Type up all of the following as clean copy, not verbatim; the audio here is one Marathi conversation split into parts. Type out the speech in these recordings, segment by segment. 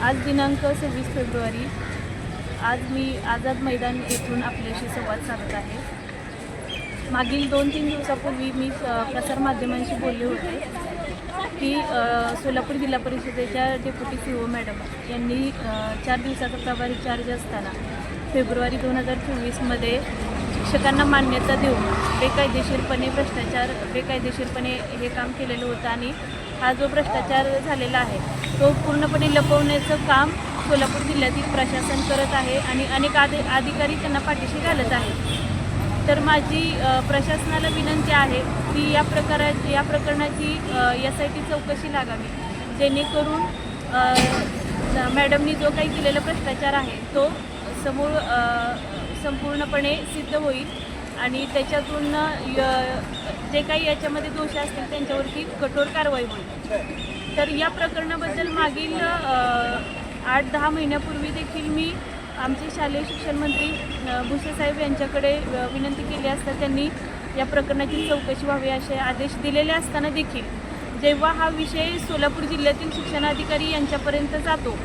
आज दिनांक 26 फेब्रुवारी आज मी आझाद मैदान येथून आपल्याशी संवाद साधत आहे। मागील 2-3 दिवसापूर्वी मी प्रसारमाध्यमांशी बोलले होते की सोलापूर जिल्हा परिषदेच्या डेप्युटी CEO मॅडम यांनी 4 दिवसाचा प्रभारी चार्ज असताना फेब्रुवारी 2024मध्ये शिक्षकांना मान्यता देऊन बेकायदेशीरपणे हे काम केलेलं होतं आणि हा जो भ्रष्टाचार झालेला आहे तो पूर्णपणे लपवण्याचं काम सोलापूर जिल्ह्यातील प्रशासन करत आहे आणि अनेक अधिकारी त्यांना पाठीशी घालत आहेत। तर माझी प्रशासनाला विनंती आहे की या प्रकरणाची SIT चौकशी लागावी, जेणेकरून मॅडमनी जो काही केलेला भ्रष्टाचार आहे तो संपूर्णपणे सिद्ध होईल आणि त्याच्यातून जे काही याच्यामध्ये दोषी असतील त्यांच्यावरती कठोर कारवाई होईल। तर या प्रकरणाबद्दल मागील 8-10 महिन्यापूर्वी देखील मी आमचे शालेय शिक्षण मंत्री भुसेसाहेब यांच्याकडे विनंती केली असता त्यांनी या प्रकरणाची चौकशी व्हावी असे आदेश दिलेले असताना देखील जेव्हा हा विषय सोलापूर जिल्ह्यातील शिक्षणाधिकारी यांच्यापर्यंत जातो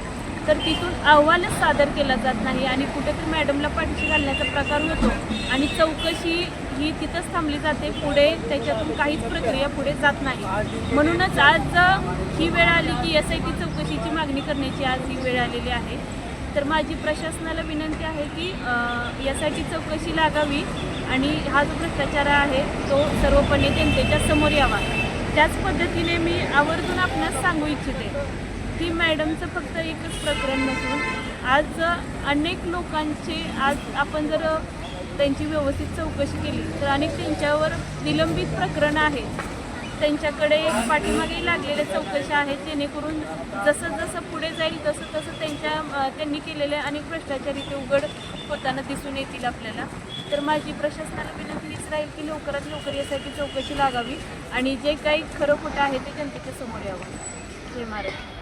तर तिथून अहवालच सादर केला जात नाही आणि कुठेतरी मॅडमला पाठीशी घालण्याचा प्रकार होतो आणि चौकशी ही तिथंच थांबली जाते, पुढे त्याच्यातून काहीच प्रक्रिया पुढे जात नाही। म्हणूनच आज ही वेळ आली की SIT चौकशीची मागणी करण्याची आज ही वेळ आलेली आहे। तर माझी प्रशासनाला विनंती आहे की SIT चौकशी लागावी आणि हा जो भ्रष्टाचार आहे तो सर्वपणे जनतेच्या समोर यावा। त्याच पद्धतीने मी आवर्जून आपणास सांगू इच्छिते की मॅडमचं फक्त एकच प्रकरण नसून आज अनेक लोकांचे आपण जर त्यांची व्यवस्थित चौकशी केली तर अनेक त्यांच्यावर निलंबित प्रकरणं आहेत, त्यांच्याकडे पाठीमागे लागलेल्या चौकशा आहेत, जेणेकरून जसं पुढे जाईल तसं त्यांनी केलेले अनेक भ्रष्टाचार इथे उघड होताना दिसून येतील आपल्याला। तर माझी प्रशासनाला विनंती हीच राहील की लवकरात लवकर यासाठी चौकशी लागावी आणि जे काही खरं खोटं आहे ते जनतेच्या समोर यावं। जय महाराज।